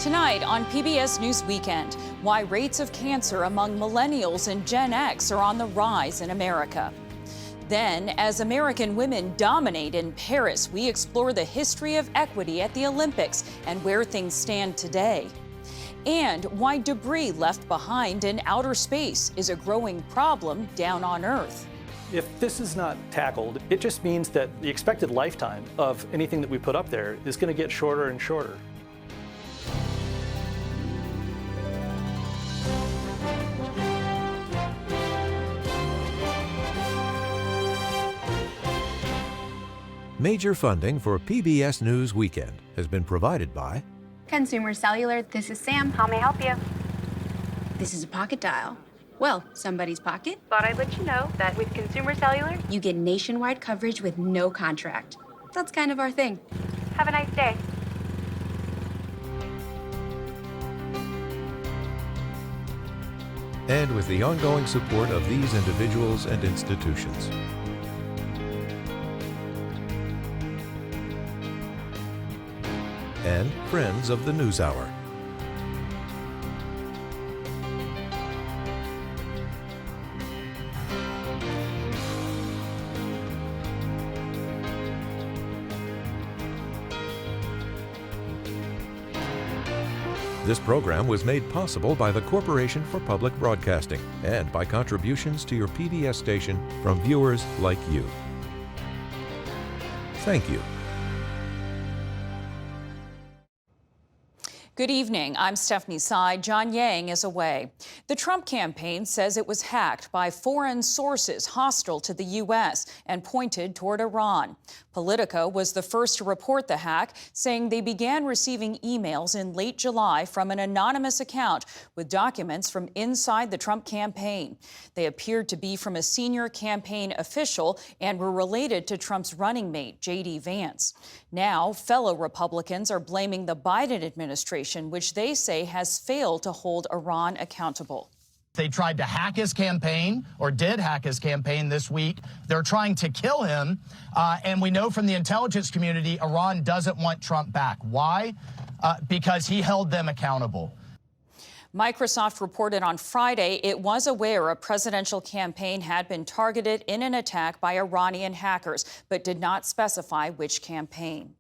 Tonight on PBS News Weekend, why rates of cancer among millennials and Gen X are on the rise in America. Then, as American women dominate in Paris, we explore the history of equity at the Olympics and where things stand today. And why debris left behind in outer space is a growing problem down on Earth. If this is not tackled, it just means that the expected lifetime of anything that we put up there is going to get shorter and shorter. Major funding for PBS News Weekend has been provided by Consumer Cellular. This is Sam. How may I help you? This is a pocket dial. Well, somebody's pocket. Thought I'd let you know that with Consumer Cellular, You get nationwide coverage with no contract. That's kind of our thing. have a nice day. and with the ongoing support of these individuals and institutions. And friends of the NewsHour. This program was made possible by the Corporation for Public Broadcasting and by contributions to your PBS station from viewers like you. Thank you. Good evening. I'm Stephanie Tsai. John Yang is away. The Trump campaign says it was hacked by foreign sources hostile to the U.S. and pointed toward Iran. Politico was the first to report the hack, saying they began receiving emails in late July from an anonymous account with documents from inside the Trump campaign. They appeared to be from a senior campaign official and were related to Trump's running mate, J.D. Vance. Now, fellow Republicans are blaming the Biden administration, which they say has failed to hold Iran accountable. They tried to hack his campaign, or did hack his campaign this week. They're trying to kill him. And we know from the intelligence community, Iran doesn't want Trump back. Why? Because he held them accountable. Microsoft reported on Friday it was aware a presidential campaign had been targeted in an attack by Iranian hackers, but did not specify which campaign.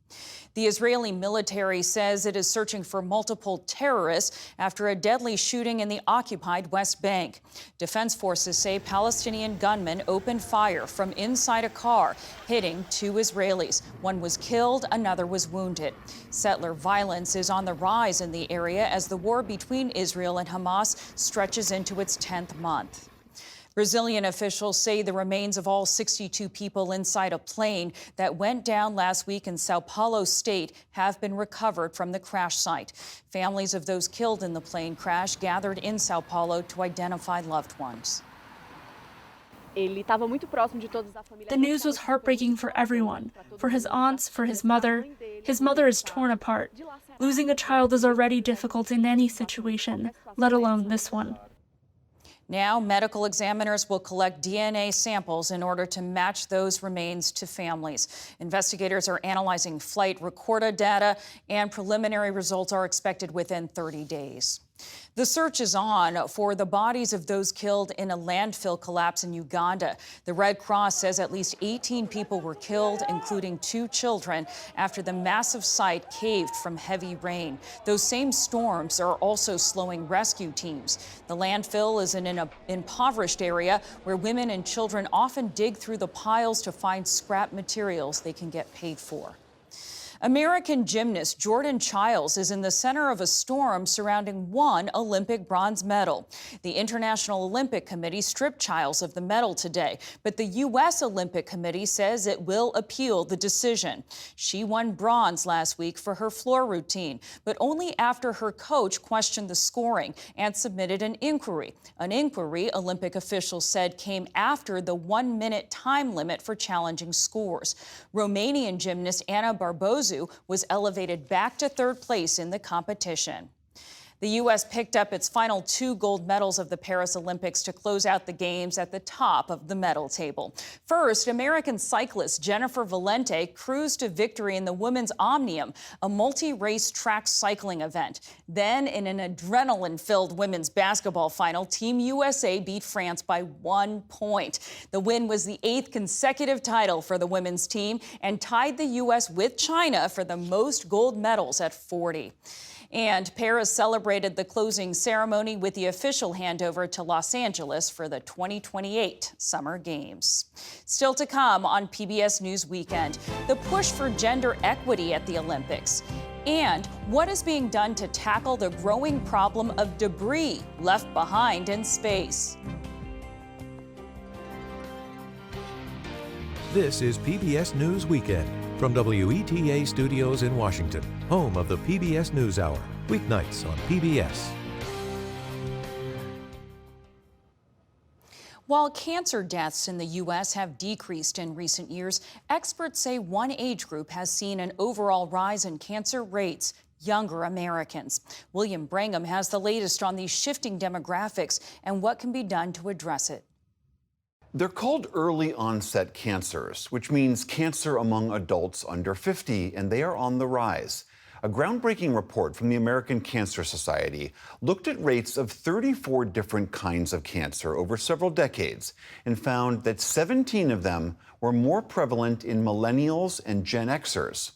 The Israeli military says it is searching for multiple terrorists after a deadly shooting in the occupied West Bank. Defense forces say Palestinian gunmen opened fire from inside a car, hitting two Israelis. One was killed, another was wounded. Settler violence is on the rise in the area as the war between Israel and Hamas stretches into its 10th month. Brazilian officials say the remains of all 62 people inside a plane that went down last week in Sao Paulo state have been recovered from the crash site. Families of those killed in the plane crash gathered in Sao Paulo to identify loved ones. The news was heartbreaking for everyone, for his aunts, for his mother. His mother is torn apart. Losing a child is already difficult in any situation, let alone this one. Now, medical examiners will collect DNA samples in order to match those remains to families. Investigators are analyzing flight recorder data, and preliminary results are expected within 30 days. The search is on for the bodies of those killed in a landfill collapse in Uganda. The Red Cross says at least 18 people were killed, including 2 children, after the massive site caved from heavy rain. Those same storms are also slowing rescue teams. The landfill is in an impoverished area where women and children often dig through the piles to find scrap materials they can get paid for. American gymnast Jordan Chiles is in the center of a storm surrounding one Olympic bronze medal. The International Olympic Committee stripped Chiles of the medal today, but the U.S. Olympic Committee says it will appeal the decision. She won bronze last week for her floor routine, but only after her coach questioned the scoring and submitted an inquiry. An inquiry, Olympic officials said, came after the 1-minute time limit for challenging scores. Romanian gymnast Ana Barbosu was elevated back to 3rd place in the competition. The U.S. picked up its final 2 gold medals of the Paris Olympics to close out the Games at the top of the medal table. First, American cyclist Jennifer Valente cruised to victory in the women's Omnium, a multi-race track cycling event. Then, in an adrenaline-filled women's basketball final, Team USA beat France by 1 point. The win was the 8th consecutive title for the women's team and tied the U.S. with China for the most gold medals at 40. And Paris celebrated the closing ceremony with the official handover to Los Angeles for the 2028 Summer Games. Still to come on PBS News Weekend, the push for gender equity at the Olympics, and what is being done to tackle the growing problem of debris left behind in space. This is PBS News Weekend from WETA Studios in Washington, home of the PBS NewsHour, weeknights on PBS. While cancer deaths in the U.S. have decreased in recent years, experts say one age group has seen an overall rise in cancer rates: younger Americans. William Brangham has the latest on these shifting demographics and what can be done to address it. They're called early onset cancers, which means cancer among adults under 50, and they are on the rise. A groundbreaking report from the American Cancer Society looked at rates of 34 different kinds of cancer over several decades and found that 17 of them were more prevalent in millennials and Gen Xers.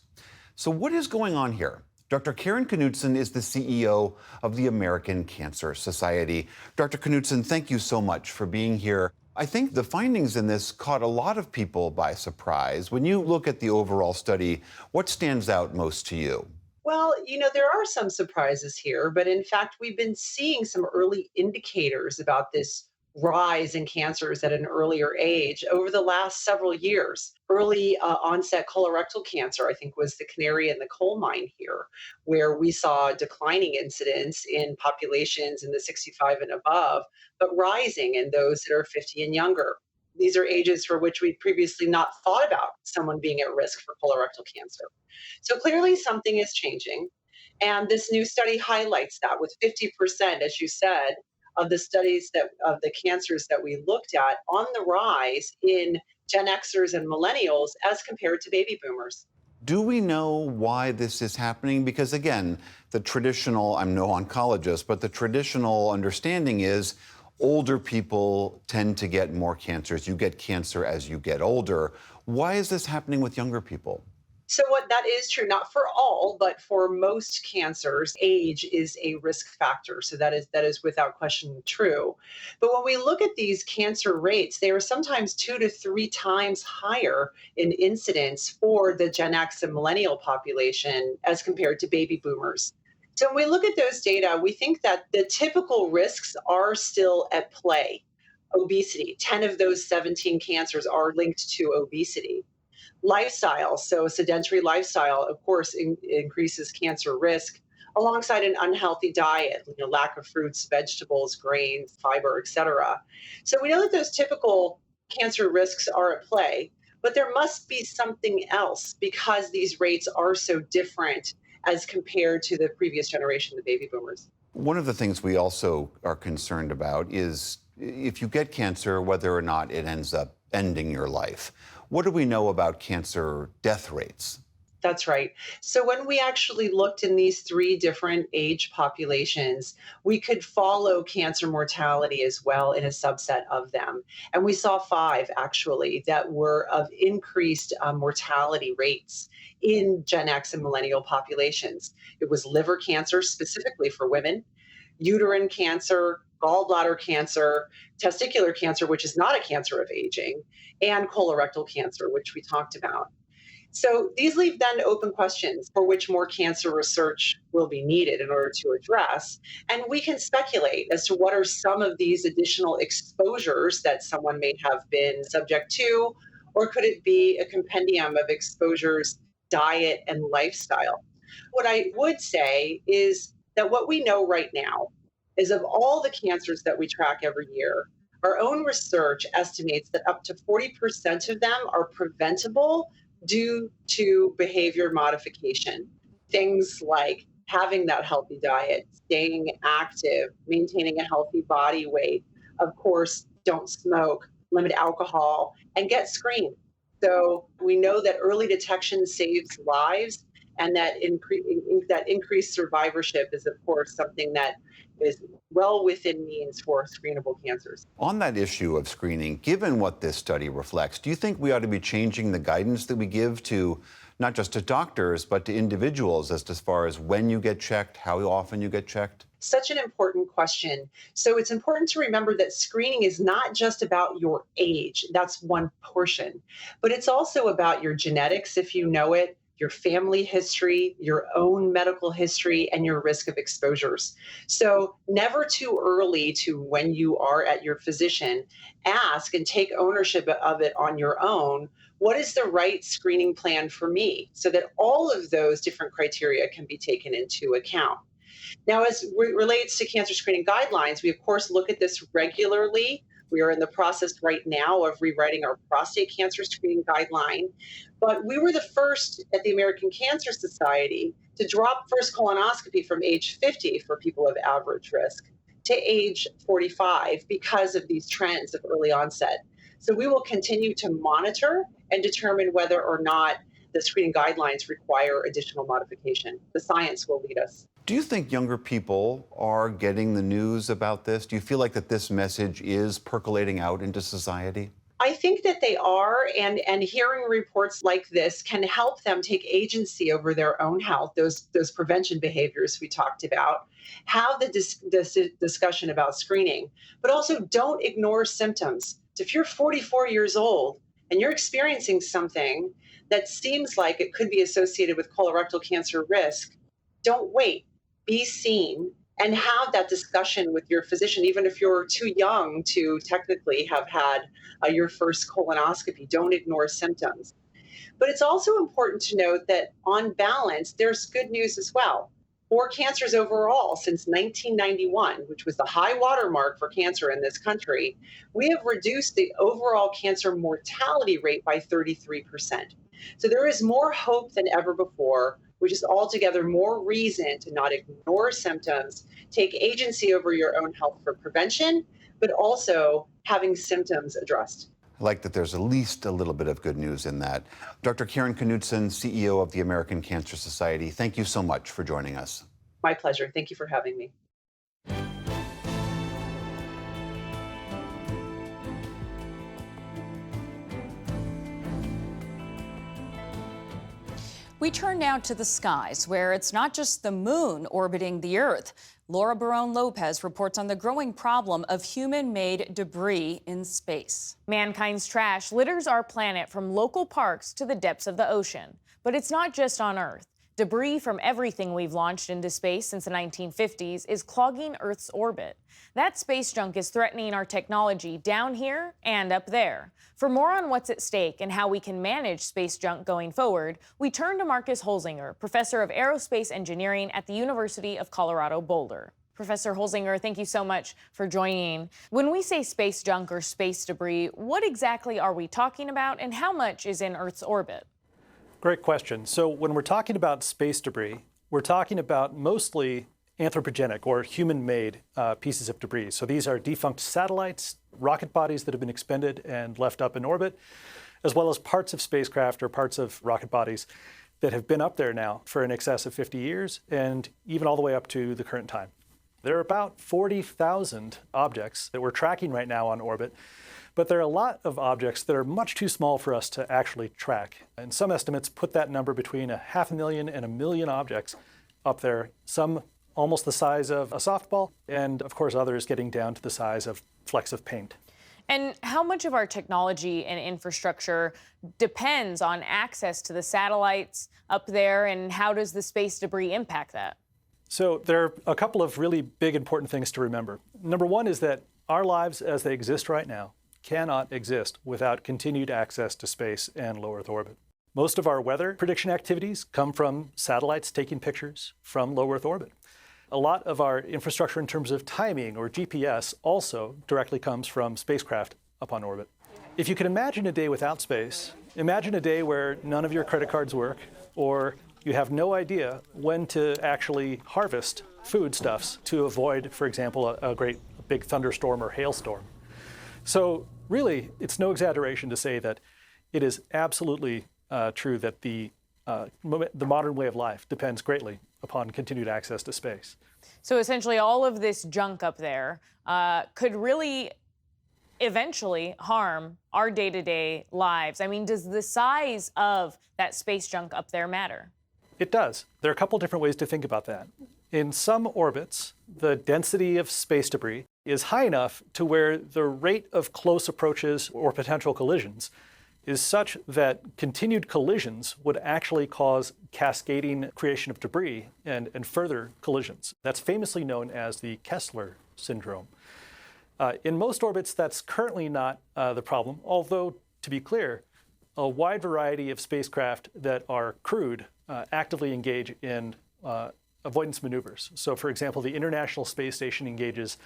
So what is going on here? Dr. Karen Knudsen is the CEO of the American Cancer Society. Dr. Knudsen, thank you so much for being here. I think the findings in this caught a lot of people by surprise. When you look at the overall study, what stands out most to you? Well, there are some surprises here, but in fact, we've been seeing some early indicators about this rise in cancers at an earlier age over the last several years. Early onset colorectal cancer, I think, was the canary in the coal mine here, where we saw declining incidence in populations in the 65 and above, but rising in those that are 50 and younger. These are ages for which we'd previously not thought about someone being at risk for colorectal cancer. So clearly something is changing. And this new study highlights that, with 50%, as you said, of the studies of the cancers that we looked at on the rise in Gen Xers and millennials as compared to baby boomers. Do we know why this is happening? Because again, the traditional, I'm no oncologist, but the traditional understanding is older people tend to get more cancers. You get cancer as you get older. Why is this happening with younger people? So that is true, not for all, but for most cancers, age is a risk factor. So that is without question true. But when we look at these cancer rates, they are sometimes 2 to 3 times higher in incidence for the Gen X and millennial population as compared to baby boomers. So when we look at those data, we think that the typical risks are still at play. Obesity, 10 of those 17 cancers are linked to obesity. Lifestyle, so a sedentary lifestyle, of course, increases cancer risk, alongside an unhealthy diet, lack of fruits, vegetables, grains, fiber, etc. So we know that those typical cancer risks are at play, but there must be something else because these rates are so different as compared to the previous generation, the baby boomers. One of the things we also are concerned about is if you get cancer, whether or not it ends up ending your life. What do we know about cancer death rates? That's right. So when we actually looked in these 3 different age populations, we could follow cancer mortality as well in a subset of them. And we saw 5 actually that were of increased mortality rates in Gen X and millennial populations. It was liver cancer specifically for women, uterine cancer, gallbladder cancer, testicular cancer, which is not a cancer of aging, and colorectal cancer, which we talked about. So these leave then open questions for which more cancer research will be needed in order to address. And we can speculate as to what are some of these additional exposures that someone may have been subject to, or could it be a compendium of exposures, diet, and lifestyle? What I would say is that what we know right now is of all the cancers that we track every year, our own research estimates that up to 40% of them are preventable due to behavior modification. Things like having that healthy diet, staying active, maintaining a healthy body weight. Of course, don't smoke, limit alcohol, and get screened. So we know that early detection saves lives, and that increased survivorship is, of course, something that is well within means for screenable cancers. On that issue of screening, given what this study reflects, do you think we ought to be changing the guidance that we give to not just to doctors, but to individuals as far as when you get checked, how often you get checked? Such an important question. So it's important to remember that screening is not just about your age. That's one portion, but it's also about your genetics, if you know it, your family history, your own medical history, and your risk of exposures. So never too early to, when you are at your physician, ask and take ownership of it on your own. What is the right screening plan for me? So that all of those different criteria can be taken into account. Now, as it relates to cancer screening guidelines, we of course look at this regularly. We are in the process right now of rewriting our prostate cancer screening guideline. But we were the first at the American Cancer Society to drop first colonoscopy from age 50 for people of average risk to age 45 because of these trends of early onset. So we will continue to monitor and determine whether or not the screening guidelines require additional modification. The science will lead us. Do you think younger people are getting the news about this? Do you feel like that this message is percolating out into society? I think that they are, and hearing reports like this can help them take agency over their own health, those prevention behaviors we talked about, have the discussion about screening, but also don't ignore symptoms. So if you're 44 years old and you're experiencing something that seems like it could be associated with colorectal cancer risk, don't wait. Be seen and have that discussion with your physician, even if you're too young to technically have had your first colonoscopy. Don't ignore symptoms. But it's also important to note that on balance, there's good news as well. For cancers overall, since 1991, which was the high watermark for cancer in this country, we have reduced the overall cancer mortality rate by 33%. So there is more hope than ever before, which is altogether more reason to not ignore symptoms, take agency over your own health for prevention, but also having symptoms addressed. I like that there's at least a little bit of good news in that. Dr. Karen Knudsen, CEO of the American Cancer Society, thank you so much for joining us. My pleasure. Thank you for having me. We turn now to the skies, where it's not just the moon orbiting the Earth. Laura Barone-Lopez reports on the growing problem of human-made debris in space. Mankind's trash litters our planet from local parks to the depths of the ocean. But it's not just on Earth. Debris from everything we've launched into space since the 1950s is clogging Earth's orbit. That space junk is threatening our technology down here and up there. For more on what's at stake and how we can manage space junk going forward, we turn to Marcus Holzinger, professor of aerospace engineering at the University of Colorado Boulder. Professor Holzinger, thank you so much for joining. When we say space junk or space debris, what exactly are we talking about and how much is in Earth's orbit? Great question. So when we're talking about space debris, we're talking about mostly anthropogenic or human-made pieces of debris. So these are defunct satellites, rocket bodies that have been expended and left up in orbit, as well as parts of spacecraft or parts of rocket bodies that have been up there now for in excess of 50 years and even all the way up to the current time. There are about 40,000 objects that we're tracking right now on orbit, but there are a lot of objects that are much too small for us to actually track. And some estimates put that number between 500,000 and 1 million objects up there, some almost the size of a softball, and of course others getting down to the size of flecks of paint. And how much of our technology and infrastructure depends on access to the satellites up there, and how does the space debris impact that? So there are a couple of really big important things to remember. Number one is that our lives as they exist right now cannot exist without continued access to space and low Earth orbit. Most of our weather prediction activities come from satellites taking pictures from low Earth orbit. A lot of our infrastructure in terms of timing or GPS also directly comes from spacecraft up on orbit. If you can imagine a day without space, imagine a day where none of your credit cards work, or you have no idea when to actually harvest foodstuffs to avoid, for example, a big thunderstorm or hailstorm. So really, it's no exaggeration to say that it is absolutely true that the modern way of life depends greatly upon continued access to space. So essentially, all of this junk up there could really eventually harm our day-to-day lives. I mean, does the size of that space junk up there matter? It does. There are a couple different ways to think about that. In some orbits, the density of space debris is high enough to where the rate of close approaches or potential collisions is such that continued collisions would actually cause cascading creation of debris and further collisions. That's famously known as the Kessler syndrome. In most orbits, that's currently not the problem, although, to be clear, a wide variety of spacecraft that are crewed actively engage in avoidance maneuvers. So, for example, the International Space Station engages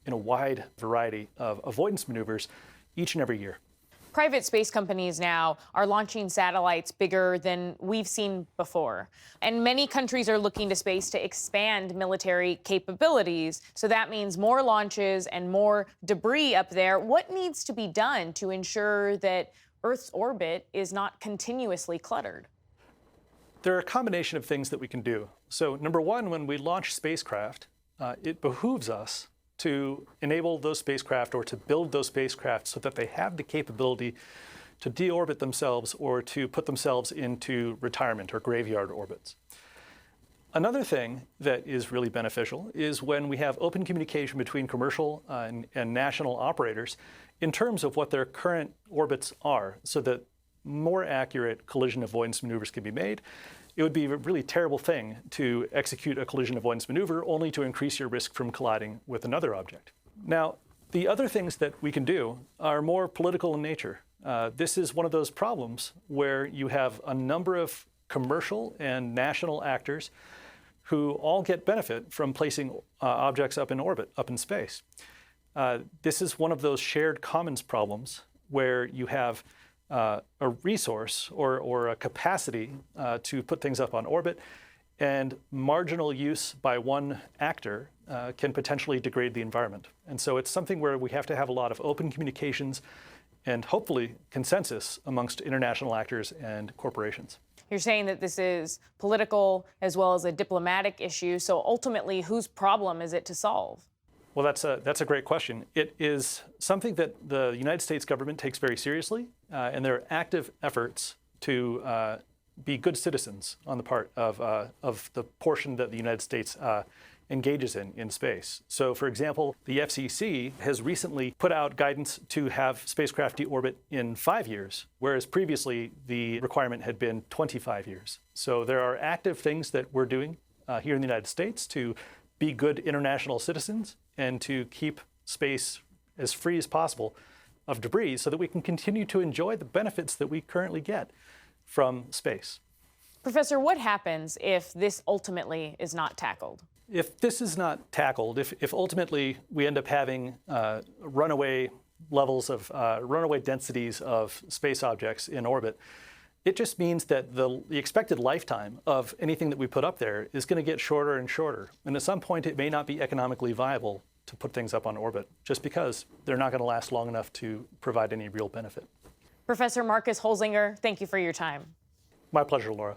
in a wide variety of avoidance maneuvers each and every year. Private space companies now are launching satellites bigger than we've seen before. And many countries are looking to space to expand military capabilities. So that means more launches and more debris up there. What needs to be done to ensure that Earth's orbit is not continuously cluttered? There are a combination of things that we can do. So number one, when we launch spacecraft, it behooves us to enable those spacecraft or to build those spacecraft so that they have the capability to deorbit themselves or to put themselves into retirement or graveyard orbits. Another thing that is really beneficial is when we have open communication between commercial and national operators in terms of what their current orbits are, so that more accurate collision avoidance maneuvers can be made. It would be a really terrible thing to execute a collision avoidance maneuver only to increase your risk from colliding with another object. Now, the other things that we can do are more political in nature. This is one of those problems where you have a number of commercial and national actors who all get benefit from placing objects up in orbit, up in space. This is one of those shared commons problems where you have a resource or a capacity to put things up on orbit, and marginal use by one actor can potentially degrade the environment. And so it's something where we have to have a lot of open communications and hopefully consensus amongst international actors and corporations. You're saying that this is political as well as a diplomatic issue. So ultimately, whose problem is it to solve? Well, that's a great question. It is something that the United States government takes very seriously, and there are active efforts to be good citizens on the part of the portion that the United States engages in space. So, for example, the FCC has recently put out guidance to have spacecraft deorbit in 5 years, whereas previously the requirement had been 25 years. So there are active things that we're doing here in the United States to be good international citizens and to keep space as free as possible of debris so that we can continue to enjoy the benefits that we currently get from space. Professor, what happens if this ultimately is not tackled? If this is not tackled, if ultimately we end up having runaway levels of runaway densities of space objects in orbit, it just means that the expected lifetime of anything that we put up there is going to get shorter and shorter. And at some point, it may not be economically viable to put things up on orbit, just because they're not going to last long enough to provide any real benefit. Professor Marcus Holzinger, thank you for your time. My pleasure, Laura.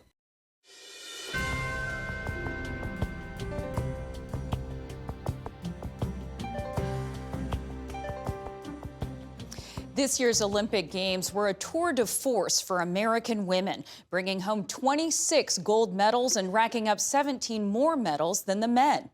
This year's Olympic Games were a tour de force for American women, bringing home 26 gold medals and racking up 17 more medals than the men.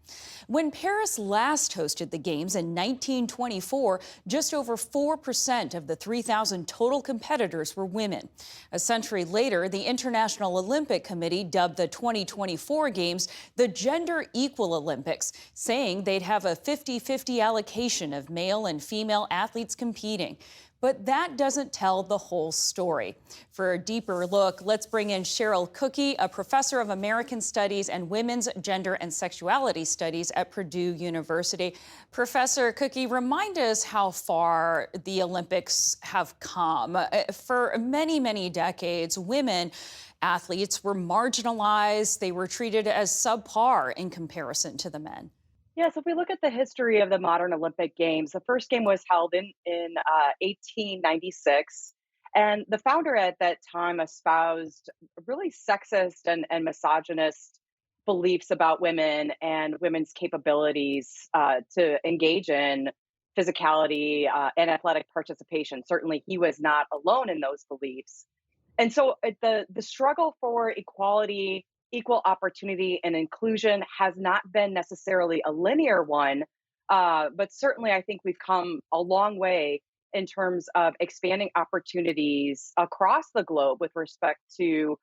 When Paris last hosted the Games in 1924, just over 4% of the 3,000 total competitors were women. A century later, the International Olympic Committee dubbed the 2024 Games the Gender Equal Olympics, saying they'd have a 50-50 allocation of male and female athletes competing. But that doesn't tell the whole story. For a deeper look, let's bring in Cheryl Cookie, a professor of American Studies and Women's Gender and Sexuality Studies at Purdue University. Professor Cookie, remind us how far the Olympics have come. For many, many decades, women athletes were marginalized. They were treated as subpar in comparison to the men. Yes, if we look at the history of the modern Olympic Games, the first game was held in 1896. And the founder at that time espoused really sexist and misogynist beliefs about women and women's capabilities to engage in physicality and athletic participation. Certainly, he was not alone in those beliefs. And so the struggle for equality, equal opportunity, and inclusion has not been necessarily a linear one, but certainly I think we've come a long way in terms of expanding opportunities across the globe with respect to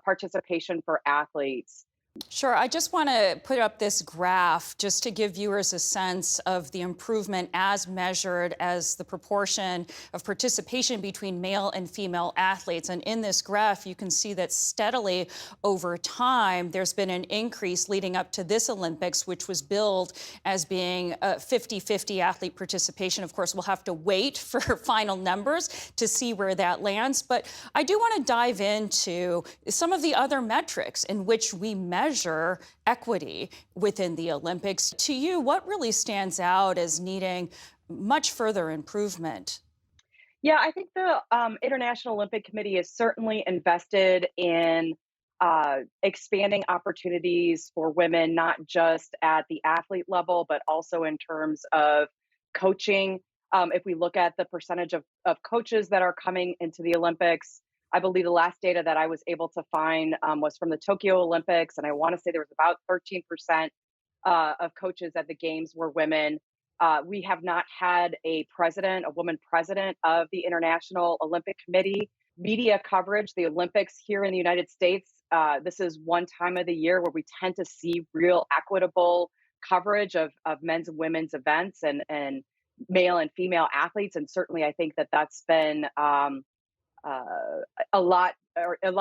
participation for athletes. Sure. I just want to put up this graph just to give viewers a sense of the improvement as measured as the proportion of participation between male and female athletes. And in this graph, you can see that steadily over time, there's been an increase leading up to this Olympics, which was billed as being 50-50 athlete participation. Of course, we'll have to wait for final numbers to see where that lands. But I do want to dive into some of the other metrics in which we measure equity within the Olympics. To you, what really stands out as needing much further improvement? Yeah, I think the International Olympic Committee is certainly invested in expanding opportunities for women, not just at the athlete level, but also in terms of coaching. If we look at the percentage of coaches that are coming into the Olympics, I believe the last data that I was able to find was from the Tokyo Olympics, and I want to say there was about 13% of coaches at the Games were women. We have not had a woman president of the International Olympic Committee. Media coverage, the Olympics here in the United States, this is one time of the year where we tend to see real equitable coverage of men's and women's events and male and female athletes. And certainly I think that that's been a lot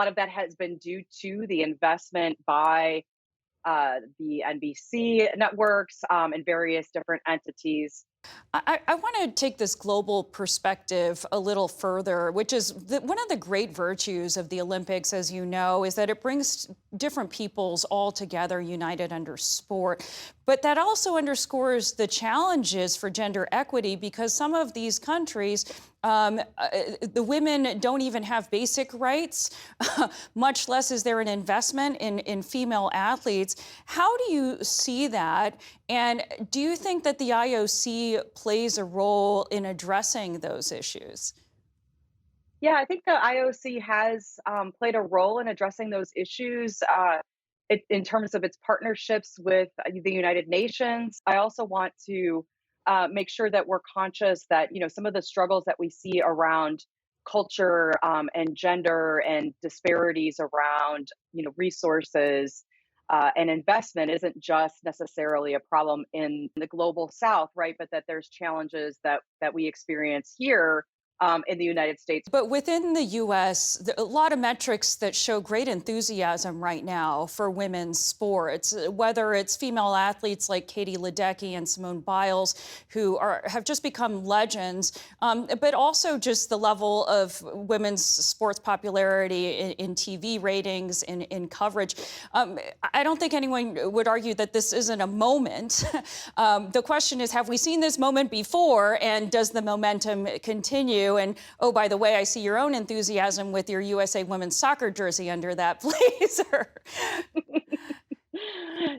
of that has been due to the investment by the NBC networks and various different entities. I want to take this global perspective a little further, which is one of the great virtues of the Olympics, as you know, is that it brings different peoples all together, united under sport. But that also underscores the challenges for gender equity, because some of these countries, the women don't even have basic rights, much less is there an investment in female athletes. How do you see that? And do you think that the IOC plays a role in addressing those issues? Yeah, I think the IOC has played a role in addressing those issues in terms of its partnerships with the United Nations. I also want to make sure that we're conscious that, some of the struggles that we see around culture and gender and disparities around, resources and investment isn't just necessarily a problem in the global South, right? But that there's challenges that we experience here in the United States. But within the U.S., a lot of metrics that show great enthusiasm right now for women's sports, whether it's female athletes like Katie Ledecky and Simone Biles, who have just become legends, but also just the level of women's sports popularity in TV ratings, in coverage. I don't think anyone would argue that this isn't a moment. The question is, have we seen this moment before, and does the momentum continue? And oh, by the way, I see your own enthusiasm with your USA women's soccer jersey under that blazer.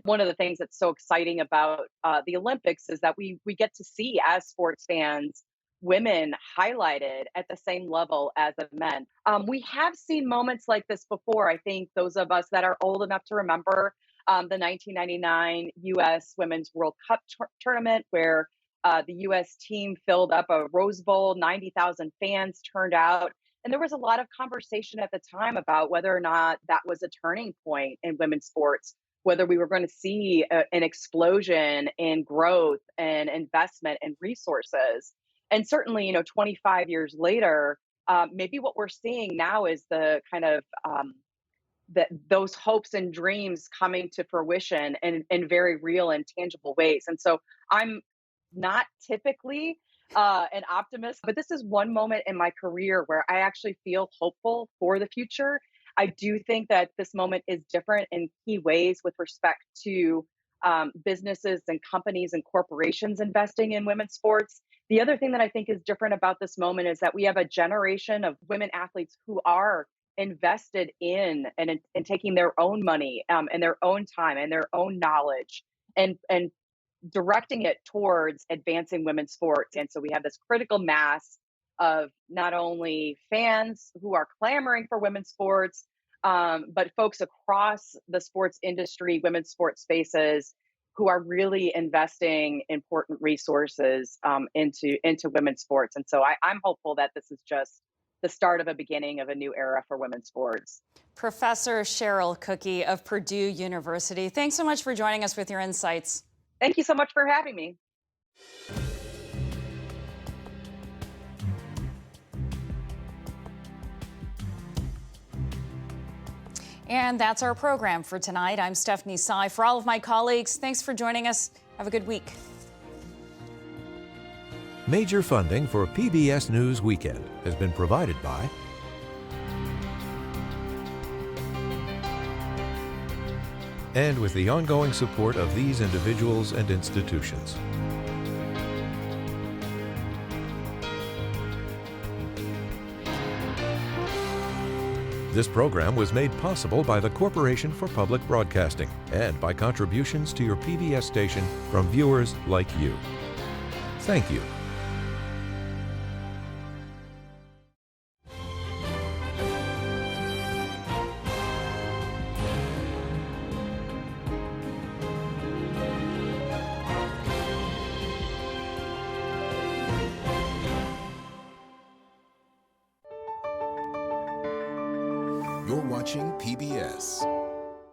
One of the things that's so exciting about the Olympics is that we get to see, as sports fans, women highlighted at the same level as the men. We have seen moments like this before. I think those of us that are old enough to remember the 1999 U.S. Women's World Cup tournament, where the U.S. team filled up a Rose Bowl, 90,000 fans turned out. And there was a lot of conversation at the time about whether or not that was a turning point in women's sports, whether we were going to see an explosion in growth and investment and resources. And certainly, 25 years later, maybe what we're seeing now is the kind of that those hopes and dreams coming to fruition in very real and tangible ways. And so I'm not typically an optimist, but this is one moment in my career where I actually feel hopeful for the future. I do think that this moment is different in key ways with respect to businesses and companies and corporations investing in women's sports. The other thing that I think is different about this moment is that we have a generation of women athletes who are invested in taking their own money and their own time and their own knowledge and directing it towards advancing women's sports. And so we have this critical mass of not only fans who are clamoring for women's sports, but folks across the sports industry, women's sports spaces, who are really investing important resources into women's sports. And so I'm hopeful that this is just the start of a beginning of a new era for women's sports. Professor Cheryl Cooke of Purdue University, thanks so much for joining us with your insights. Thank you so much for having me. And that's our program for tonight. I'm Stephanie Sy. For all of my colleagues, thanks for joining us. Have a good week. Major funding for PBS News Weekend has been provided by and with the ongoing support of these individuals and institutions. This program was made possible by the Corporation for Public Broadcasting and by contributions to your PBS station from viewers like you. Thank you. You're watching PBS.